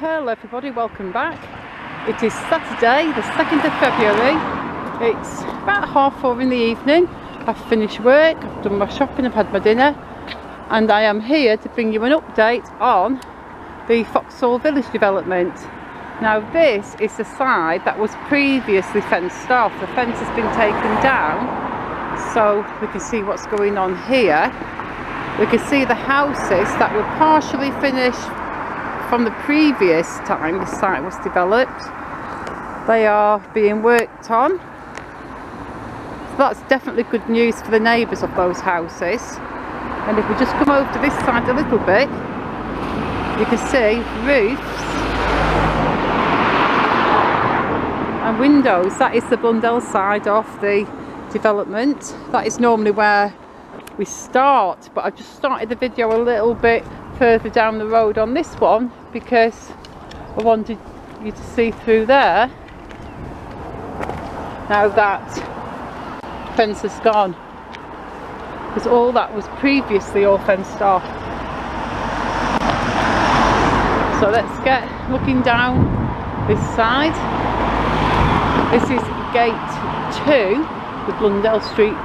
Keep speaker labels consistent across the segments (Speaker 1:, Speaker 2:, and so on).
Speaker 1: Hello everybody, welcome back. It is Saturday the 2nd of February. It's about 4:30 in the evening. I've finished work, I've done my shopping, I've had my dinner, and I am here to bring you an update on the Foxhall Village development. Now this is the side that was previously fenced off. The fence has been taken down so we can see what's going on here. We can see the houses that were partially finished from the previous time this site was developed. They are being worked on. So that's definitely good news for the neighbours of those houses. And if we just come over to this side a little bit, you can see roofs and windows. That is the Blundell side of the development. That is normally where we start, but I've just started the video a little bit further down the road on this one because I wanted you to see through there now that fence has gone, because all that was previously all fenced off. So let's get looking down this side. This is gate 2, the Blundell Street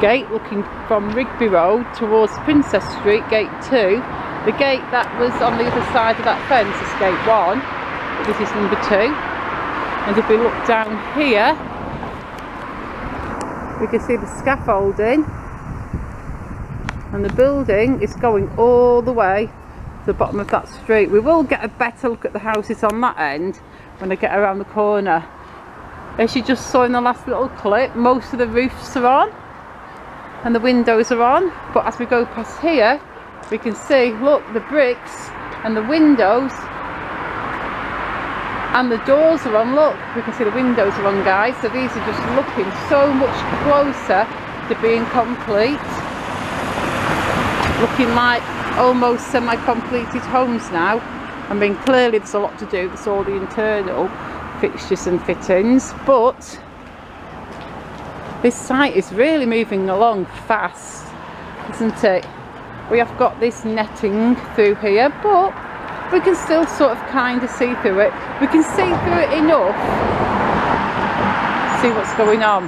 Speaker 1: gate, looking from Rigby Road towards Princess Street, gate 2. The gate that was on the other side of that fence is gate 1, but this is number 2. And if we look down here, we can see the scaffolding, and the building is going all the way to the bottom of that street. We will get a better look at the houses on that end when I get around the corner. As you just saw in the last little clip, most of the roofs are on and the windows are on, but as we go past here we can see, look, the bricks and the windows and the doors are on. Look, we can see the windows are on, guys, so these are just looking so much closer to being complete, looking like almost semi-completed homes now. I mean, clearly there's a lot to do, there's all the internal fixtures and fittings, but this site is really moving along fast, isn't it? We have got this netting through here, but we can still sort of kind of see through it. We can see through it enough to see what's going on.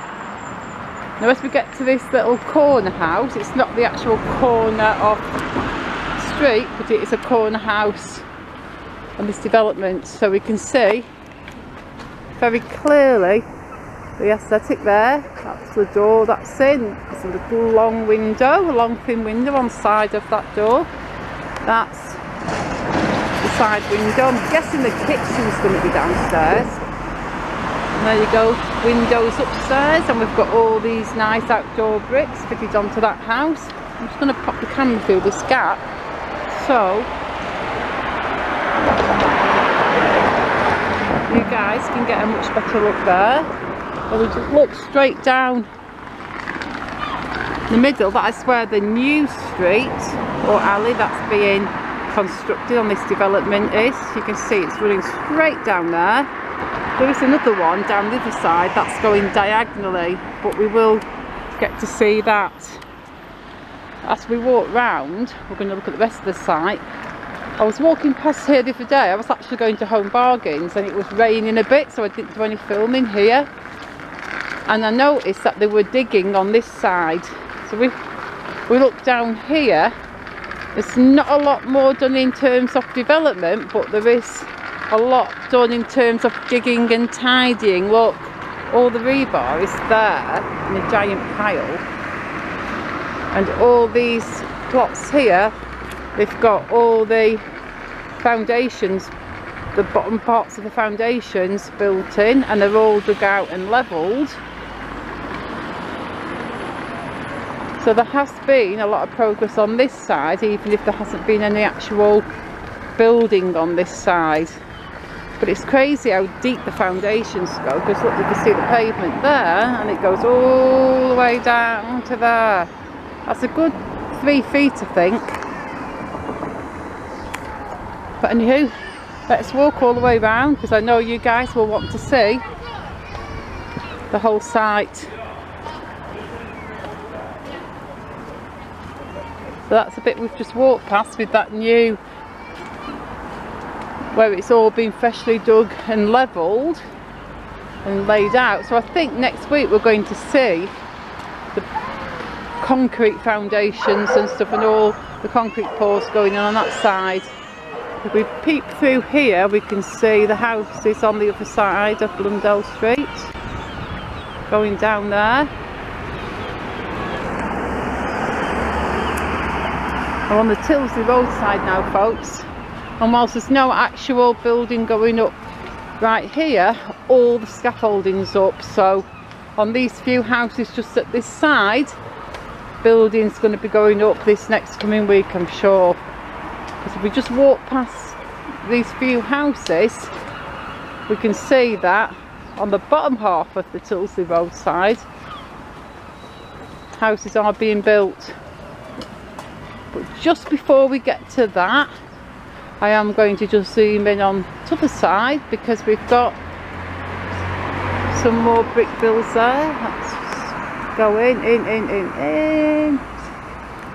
Speaker 1: Now as we get to this little corner house, it's not the actual corner of the street, but it is a corner house on this development, so we can see very clearly the aesthetic there. That's the door that's in. There's a little long window, a long thin window on the side of that door. That's the side window. I'm guessing the kitchen's going to be downstairs. And there you go, windows upstairs, and we've got all these nice outdoor bricks fitted onto that house. I'm just going to pop the camera through this gap so you guys can get a much better look there. So we just look straight down the middle. That's where the new street or alley that's being constructed on this development is. You can see it's running straight down there. There is another one down the other side that's going diagonally, but we will get to see that as we walk round. We're going to look at the rest of the site. I was walking past here the other day. I was actually going to Home Bargains and it was raining a bit, so I didn't do any filming here. And I noticed that they were digging on this side. So we look down here. There's not a lot more done in terms of development, but there is a lot done in terms of digging and tidying. Look, all the rebar is there in a giant pile. And all these plots here, they've got all the foundations, the bottom parts of the foundations built in, and they're all dug out and levelled. So there has been a lot of progress on this side, even if there hasn't been any actual building on this side. But it's crazy how deep the foundations go, because look, you can see the pavement there and it goes all the way down to there. That's a good 3 feet, I think. But anywho, let's walk all the way around, because I know you guys will want to see the whole site. So that's a bit we've just walked past with that new where it's all been freshly dug and levelled and laid out. So I think next week we're going to see the concrete foundations and stuff, and all the concrete pours going on that side. If we peep through here, we can see the houses on the other side of Blundell Street going down there. I'm on the Tilsley Road side now, folks, and whilst there's no actual building going up right here, all the scaffolding's up. So on these few houses just at this side, building's going to be going up this next coming week, I'm sure. Because if we just walk past these few houses, we can see that on the bottom half of the Tilsley Road side, houses are being built. But just before we get to that, I am going to just zoom in on the other side, because we've got some more brick builds there. Let's go in.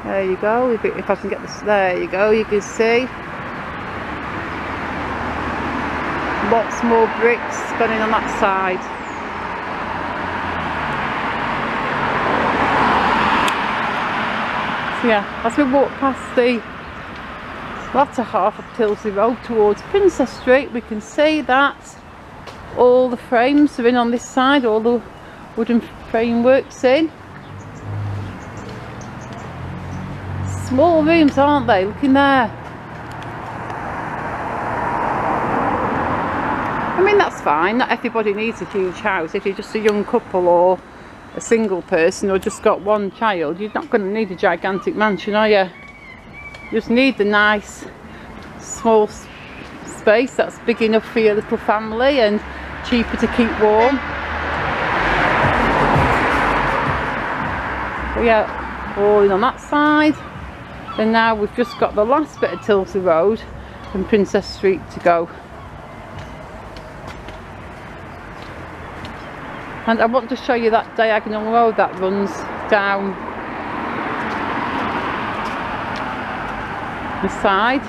Speaker 1: There you go. If I can get this, there you go. You can see lots more bricks going in on that side. So yeah, as we walk past the latter half of Tilsley Road towards Princess Street, we can see that all the frames are in on this side, all the wooden frameworks in. Small rooms, aren't they? Look in there. I mean, that's fine, not everybody needs a huge house. If you're just a young couple or a single person or just got one child, you're not going to need a gigantic mansion, are you? You just need the nice small space that's big enough for your little family and cheaper to keep warm. But yeah, all in on that side. And now we've just got the last bit of Tilsley Road and Princess Street to go. And I want to show you that diagonal road that runs down the side.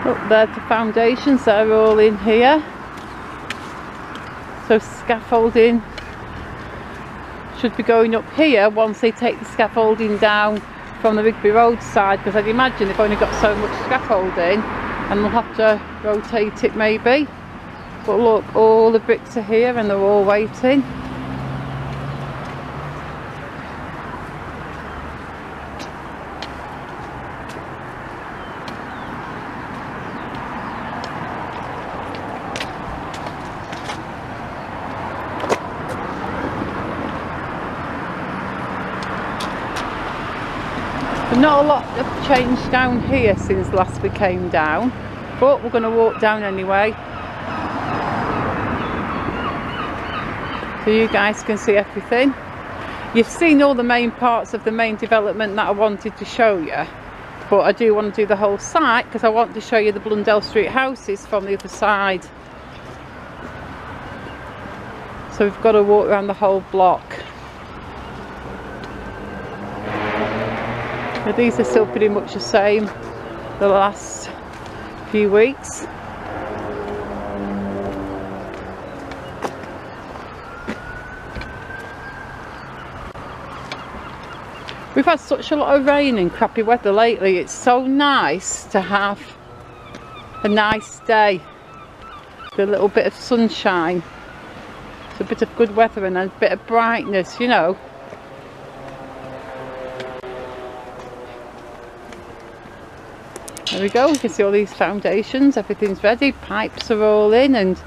Speaker 1: Up there, the foundations, they're all in here. So scaffolding should be going up here once they take the scaffolding down from the Rigby Road side, because I'd imagine they've only got so much scaffolding and they'll have to rotate it maybe. But look, all the bricks are here and they're all waiting. Not a lot of change down here since last we came down, but we're going to walk down anyway so you guys can see everything. You've seen all the main parts of the main development that I wanted to show you, but I do want to do the whole site because I want to show you the Blundell Street houses from the other side. So we've got to walk around the whole block. But these are still pretty much the same the last few weeks. We've had such a lot of rain and crappy weather lately. It's so nice to have a nice day with a little bit of sunshine. It's a bit of good weather and a bit of brightness, you know. There we go, we can see all these foundations, everything's ready, pipes are all in and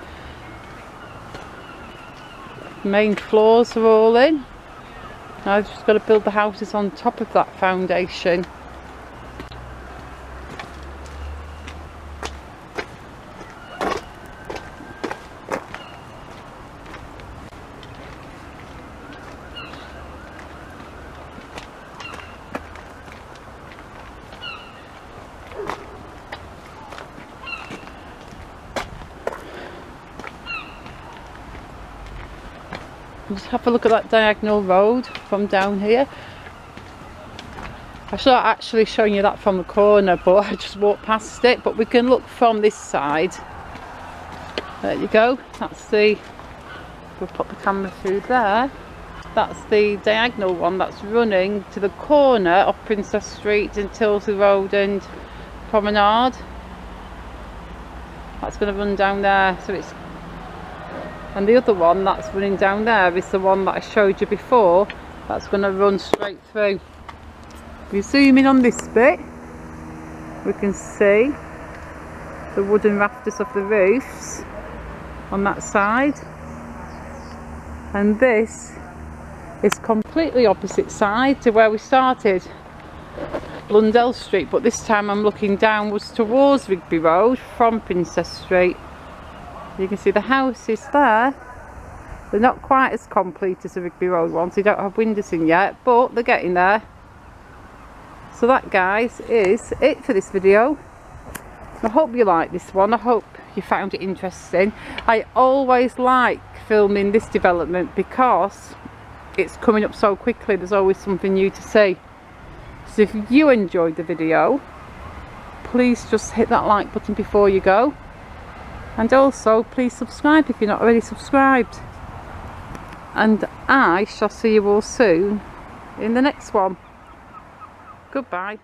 Speaker 1: main floors are all in. Now I've just got to build the houses on top of that foundation. have a look at that diagonal road from down here. I should have actually shown you that from the corner, but I just walked past it. But we can look from this side. There you go. That's the, we'll put the camera through there. That's the diagonal one that's running to the corner of Princess Street and Tilsley Road and Promenade. That's going to run down there. So it's, and the other one that's running down there is the one that I showed you before. That's going to run straight through. If you zoom in on this bit, we can see the wooden rafters of the roofs on that side, and this is completely opposite side to where we started, Blundell Street, but this time I'm looking downwards towards Rigby Road from Princess Street. You can see the houses there. They're not quite as complete as the Rigby Road ones, they don't have windows in yet, but they're getting there. So that, guys, is it for this video. I hope you like this one. I hope you found it interesting. I always like filming this development because it's coming up so quickly. There's always something new to see. So if you enjoyed the video, please just hit that like button before you go. And also, please subscribe if you're not already subscribed. And I shall see you all soon in the next one. Goodbye.